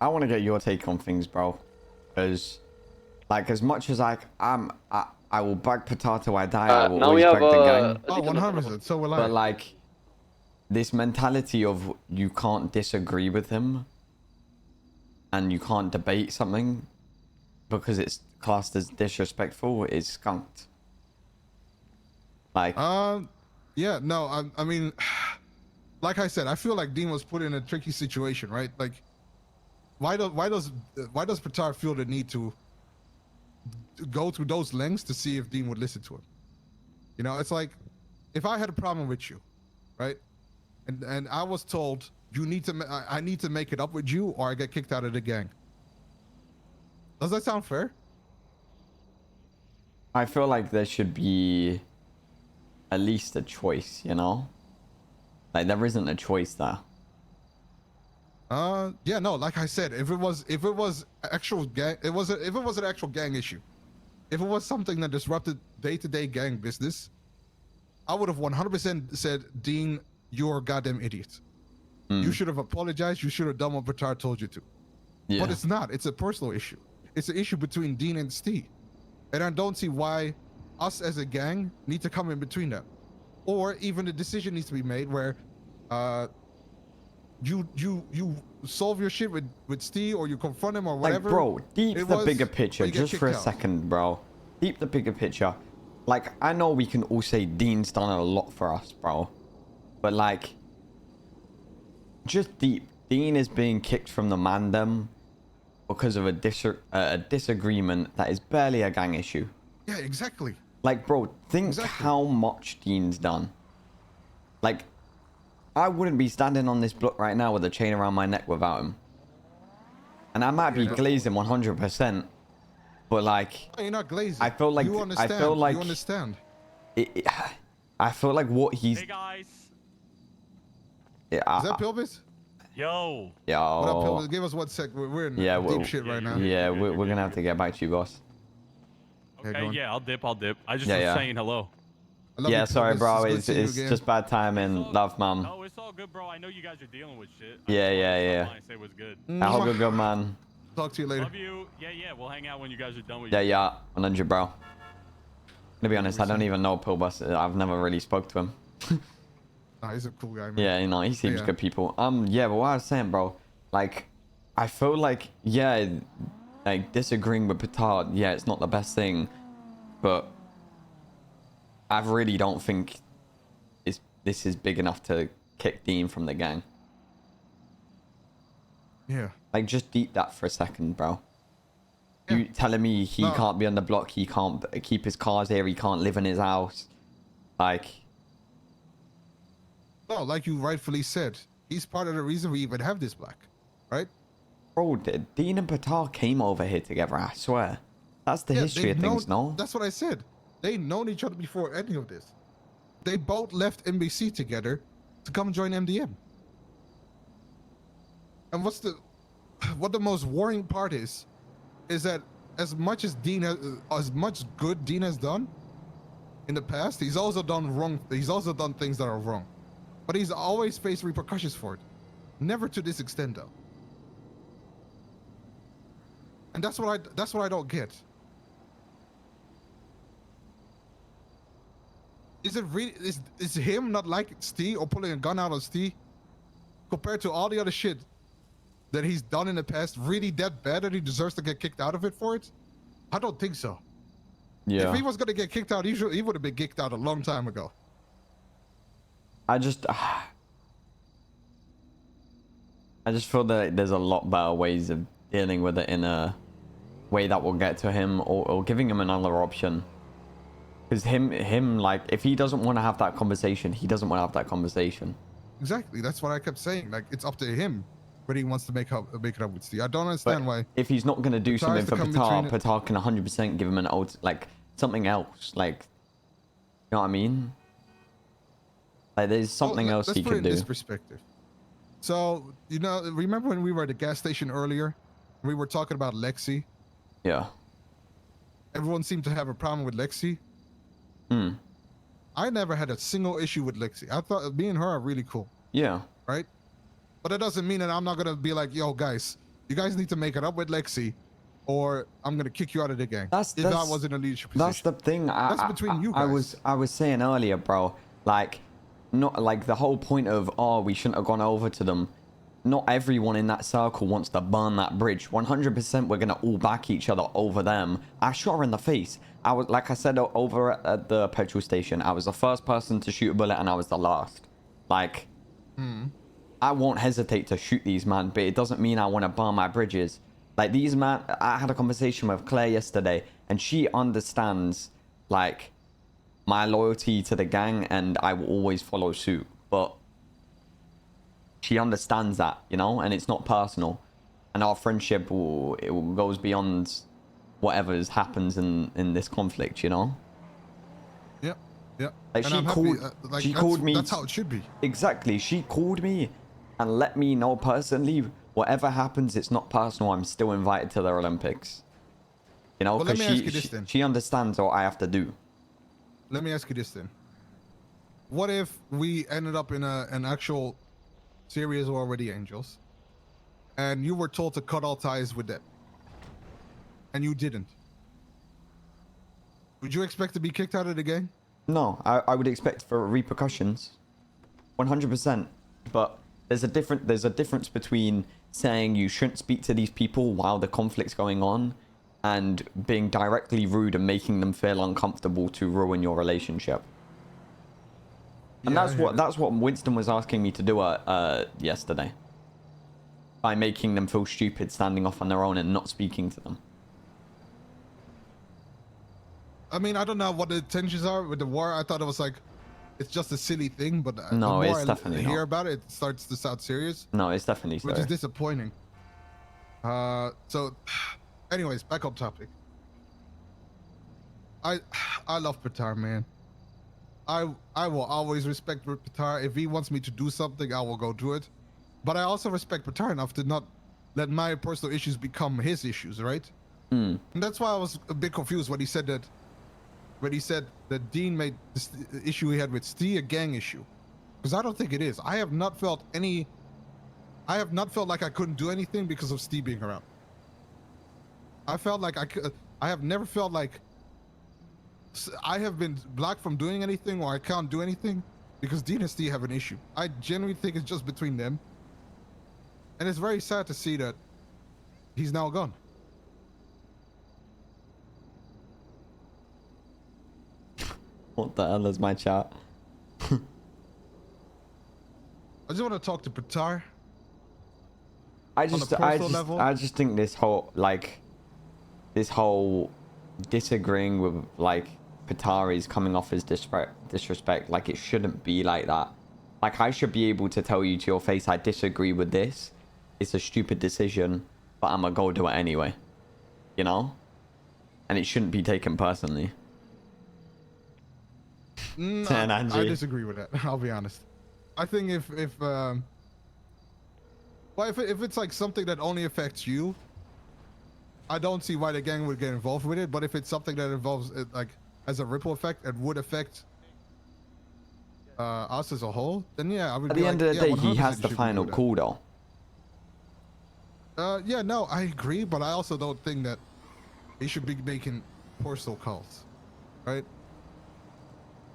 I want to get your take on things, bro. Because, like, as much as I will back Patar till I die, I will Now we always have back the gang. Oh, 100%. So will I. But like, this mentality of you can't disagree with him and you can't debate something because it's classed as disrespectful is skunked. Like, yeah, no, I mean, like I said, I feel like Dean was put in a tricky situation, right? Like, why does Patar feel the need to go through those lengths to see if Dean would listen to him? You know, it's like, if I had a problem with you, right, and I was told you need to, I need to make it up with you, or I get kicked out of the gang. Does that sound fair? I feel like there should be at least a choice, you know? Like, there isn't a choice there. Yeah, no, like I said, if it was actual gang, if it was an actual gang issue, if it was something that disrupted day-to-day gang business, I would have 100% said, Dean, you're a goddamn idiot. You should have apologized. You should have done what Patar told you to. Yeah. But it's not. It's a personal issue. It's an issue between Dean and Steve. And I don't see why us as a gang need to come in between that. Or even the decision needs to be made where you solve your shit with Steve, or you confront him or whatever. Like, bro, deep the bigger picture just for a second, bro. Deep the bigger picture. Like, I know we can all say Dean's done a lot for us, bro. But like, just deep. Dean is being kicked from the mandem because of a disagreement that is barely a gang issue. Yeah, exactly. Like, bro, think how much Dean's done. Like, I wouldn't be standing on this block right now with a chain around my neck without him. And I might be glazing 100%, but like, no, you're not glazing. I feel like you understand. I feel like you understand. I feel like what he's. Hey guys. Yeah, is that Pilbis? Yo. Yo. What up, Pilbis? Give us 1 sec. We're in deep shit right now. Yeah, we're gonna have to get back to you, boss. Okay, yeah, I'll dip. I just was saying hello. Yeah, sorry, bro. It's just bad timing. Love, man. No, it's all good, bro. I know you guys are dealing with shit. Yeah. Say what's good. I hope you're good, man. Talk to you later. Love you. Yeah. We'll hang out when you guys are done with Yeah, 100, bro. To be honest, I don't even know Pilbus. I've never really spoke to him. Nah, he's a cool guy, man. Yeah, you know, he seems good people. Yeah, but what I was saying, bro, like, I feel like, yeah, like, disagreeing with Patar, yeah, it's not the best thing, but I really don't think this is big enough to kick Dean from the gang. Yeah. Like, just deep that for a second, bro. Yeah. You telling me he can't be on the block, he can't keep his cars here, he can't live in his house. Like... No, like you rightfully said, he's part of the reason we even have this black, right? Bro, Dean and Patar came over here together, I swear. That's the history of things, no? That's what I said. They'd known each other before any of this. They both left NBC together to come join MDM. And what the most worrying part is that as much good Dean has done in the past, he's also done things that are wrong. But he's always faced repercussions for it. Never to this extent, though. And that's what I don't get. Is it really is him not like Steve or pulling a gun out on Steve compared to all the other shit that he's done in the past really that bad that he deserves to get kicked out of it for it? I don't think so. Yeah. If he was gonna get kicked out, he would have been kicked out a long time ago. I just feel that there's a lot better ways of dealing with it in a way that will get to him, or giving him another option. Because him, like, if he doesn't want to have that conversation, he doesn't want to have that conversation. Exactly. That's what I kept saying. Like, it's up to him whether he wants to make it up with Steve. I don't understand why. If he's not going to do something for Patar can 100% give him an something else. Like, you know what I mean? Like, there's something else he could do. Let's put it in this perspective. So, you know, remember when we were at the gas station earlier? We were talking about Lexi. Yeah. Everyone seemed to have a problem with Lexi. I never had a single issue with Lexi. I thought me and her are really cool. Yeah. Right? But that doesn't mean that I'm not going to be like, yo, guys, You guys need to make it up with Lexi, or I'm gonna kick you out of the gang. If I was in a leadership position. That's the thing. That's between you guys. I was saying earlier, bro. Like, not like the whole point of we shouldn't have gone over to them. Not everyone in that circle wants to burn that bridge. 100% we're gonna all back each other over them. I shot her in the face. I was, like I said, over at the petrol station, I was the first person to shoot a bullet and I was the last. Like, I won't hesitate to shoot these man, but it doesn't mean I want to burn my bridges. Like, these man, I had a conversation with Claire yesterday and she understands, like, my loyalty to the gang and I will always follow suit. But she understands that, you know, and it's not personal. And our friendship goes beyond whatever happens in this conflict, you know? Yep, yep. Like, and she called me. That's how it should be. Exactly. She called me and let me know personally, whatever happens, it's not personal. I'm still invited to the Olympics. You know, because she understands what I have to do. Let me ask you this then. What if we ended up in an actual series War with the Angels, and you were told to cut all ties with them, and you didn't? Would you expect to be kicked out of the gang? No, I would expect for repercussions. 100%. But there's a difference between saying you shouldn't speak to these people while the conflict's going on and being directly rude and making them feel uncomfortable to ruin your relationship. And that's what Winston was asking me to do yesterday. By making them feel stupid standing off on their own and not speaking to them. I mean, I don't know what the intentions are with the war. I thought it was like, it's just a silly thing, but no, the it's more definitely I hear about it, it starts to sound serious. No, it's definitely serious. Which is disappointing. So, anyways, back up topic. I love Patar, man. I will always respect Patar. If he wants me to do something, I will go do it. But I also respect Patar enough to not let my personal issues become his issues, right? And that's why I was a bit confused when he said that. When he said that Dean made this issue he had with Steve a gang issue, because I don't think it is. I have not felt like I couldn't do anything because of Steve being around. I felt like I have never felt like I have been blocked from doing anything or I can't do anything because Dean and Steve have an issue. I genuinely think it's just between them. And it's very sad to see that he's now gone. What the hell is my chat? I just want to talk to Patar. I just think this whole disagreeing with like Patar is coming off as disrespect. Like, it shouldn't be like that. Like, I should be able to tell you to your face, I disagree with this. It's a stupid decision, but I'm gonna go do it anyway. You know? And it shouldn't be taken personally. I disagree with that. I'll be honest. I think if it's like something that only affects you, I don't see why the gang would get involved with it. But if it's something that involves it, like, as a ripple effect, it would affect us as a whole, then yeah, I would. At the end of the day, he has the final call, though. Yeah, no, I agree, but I also don't think that he should be making personal calls, right?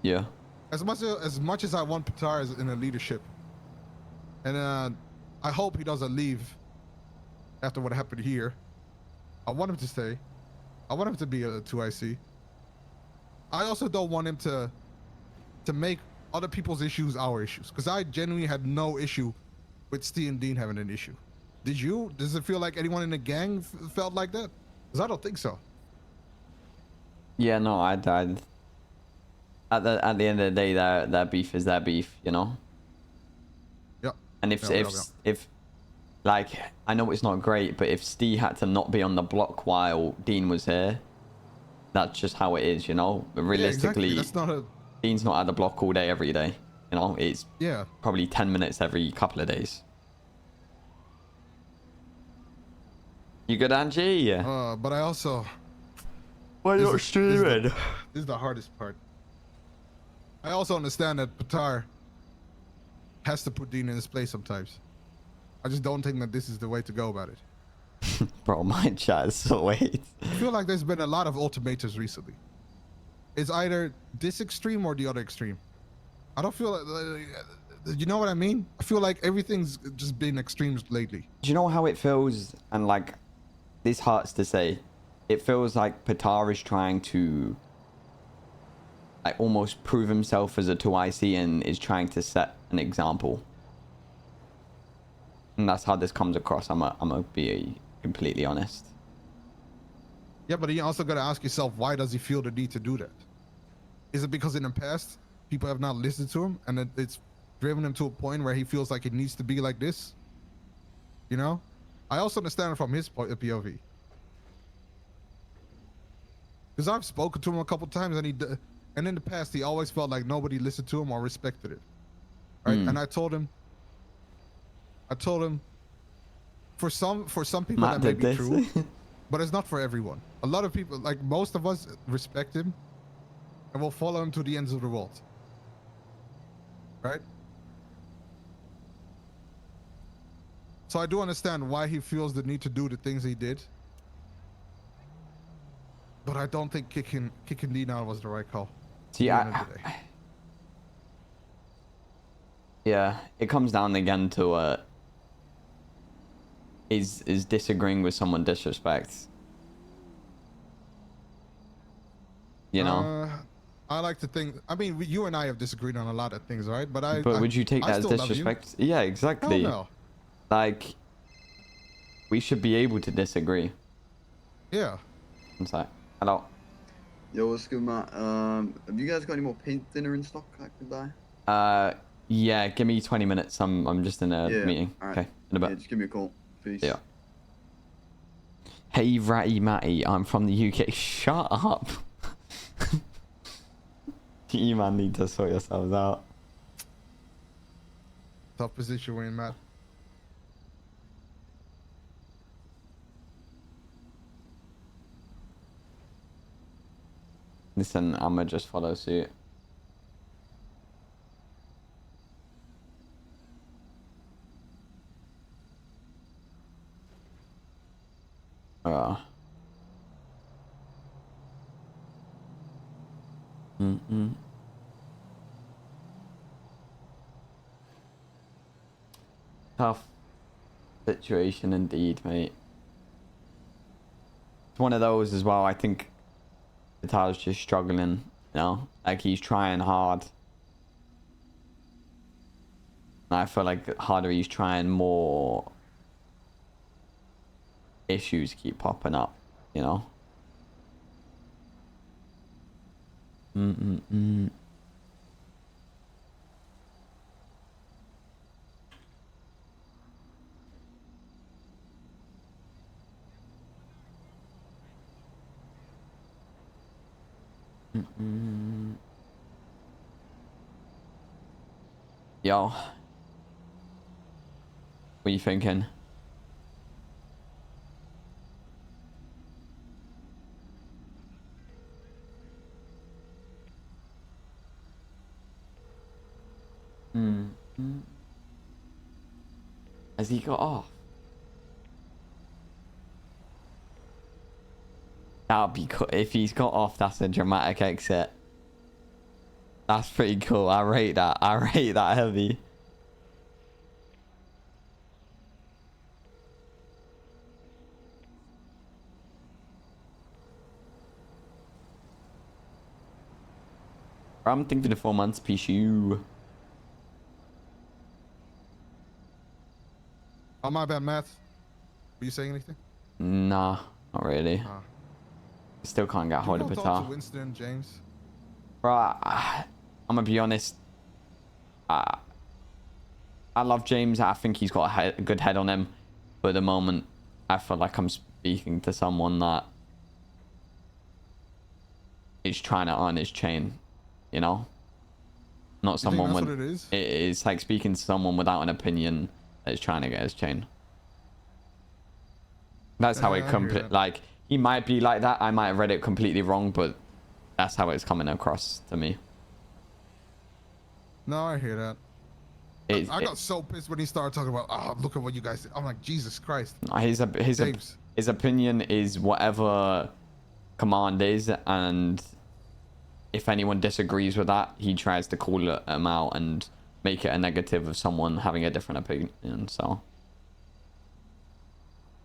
Yeah. As much as I want Patar in a leadership, and I hope he doesn't leave after what happened here. I want him to stay. I want him to be a 2IC. I also don't want him to make other people's issues our issues, because I genuinely had no issue with Steve and Dean having an issue. Did you? Does it feel like anyone in the gang felt like that? Because I don't think so. Yeah, no, I died. At the end of the day, their beef is their beef, you know. Yep. And if like, I know it's not great, but if Steve had to not be on the block while Dean was here, that's just how it is, you know. But realistically, yeah, exactly. Dean's not at the block all day every day, you know. It's probably 10 minutes every couple of days. You good, Angie? But I also. Why are you not streaming? This is the hardest part. I also understand that Patar has to put Dean in his place sometimes. I just don't think that this is the way to go about it. Bro, my chat is so weird. I feel like there's been a lot of ultimatums recently. It's either this extreme or the other extreme. I don't feel like, you know what I mean? I feel like everything's just been extremes lately. Do you know how it feels? And like, this hurts to say. It feels like Patar is trying to like almost prove himself as a 2IC and is trying to set an example. And that's how this comes across. I'm gonna be completely honest. Yeah, but you also got to ask yourself, why does he feel the need to do that? Is it because in the past people have not listened to him and it's driven him to a point where he feels like it needs to be like this? You know, I also understand it from his POV. Because I've spoken to him a couple times and in the past he always felt like nobody listened to him or respected it. Right? And I told him for some people Matt that may did be this. true, but it's not for everyone. A lot of people, like most of us, respect him and will follow him to the ends of the world. Right? So I do understand why he feels the need to do the things he did. But I don't think kicking Dean out was the right call. See, yeah, it comes down again to is disagreeing with someone disrespect? You know? I like to think. I mean, you and I have disagreed on a lot of things, right? But would you take that as disrespect? Yeah, exactly. Hell no. Like, we should be able to disagree. Yeah. One sec. Hello. Yo, what's good, Matt? Have you guys got any more paint thinner in stock I could buy? Yeah, give me 20 minutes. I'm just in a meeting. Right. Okay, in a bit. Yeah, just give me a call. Peace. Yeah. Hey, Ratty Matty, I'm from the UK. Shut up. You man need to sort yourselves out. Tough position we're in, Matt. Listen, I'ma just follow suit. Tough situation indeed, mate. It's one of those as well. I think Patar's just struggling, you know? Like, he's trying hard. And I feel like the harder he's trying, more issues keep popping up, you know? Yo. What are you thinking? Has he got off? That would be cool. If he's got off, that's a dramatic exit. That's pretty cool. I rate that. I rate that heavy. I'm thinking of 4 months, Pichu. Oh, my bad, Matt. Were you saying anything? Nah, not really. Still can't get hold of Talk Patar. to Winston, James. Bro, I'm gonna be honest. I love James. I think he's got a good head on him. But at the moment, I feel like I'm speaking to someone that is trying to earn his chain. You know? Not someone with... What it is? It's like speaking to someone without an opinion that is trying to get his chain. That's how it like, he might be like that. I might have read it completely wrong, but that's how it's coming across to me. No, I hear that. I got so pissed when he started talking about, oh, look at what you guys did. I'm like, Jesus Christ. His opinion is whatever command is, and if anyone disagrees with that, he tries to call them out and make it a negative of someone having a different opinion. So,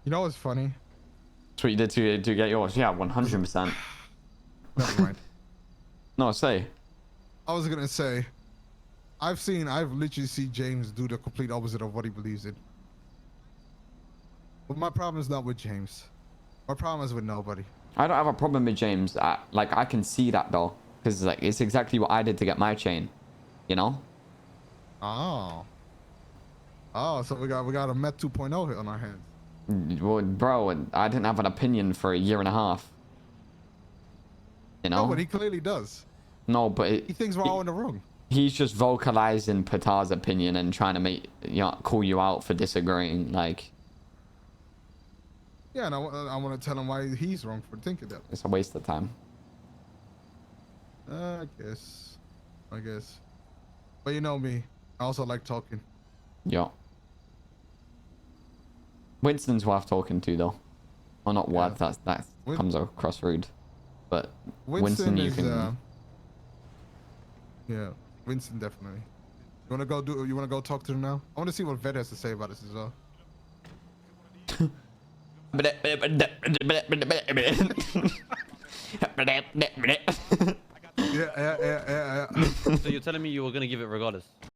you know what's funny? That's what you did to get yours. Yeah, 100%. Never mind. No, say. I was gonna say, I've literally seen James do the complete opposite of what he believes in. But my problem is not with James. My problem is with nobody. I don't have a problem with James. I can see that though, because like it's exactly what I did to get my chain, you know. Oh, so we got a Met 2.0 hit on our hands. Well, bro, I didn't have an opinion for a year and a half. You know. No, but he clearly does. No, but he thinks we're all in the wrong. He's just vocalizing Patar's opinion and trying to call you out for disagreeing. Like. Yeah, and I want to tell him why he's wrong for thinking that. It's a waste of time. I guess. But you know me, I also like talking. Yeah. Winston's worth talking to though. Well, not worth. That comes across rude. But Winston you can. Yeah, Winston definitely. You wanna go talk to him now? I want to see what Vet has to say about this as well. Yeah. So you're telling me you were gonna give it regardless?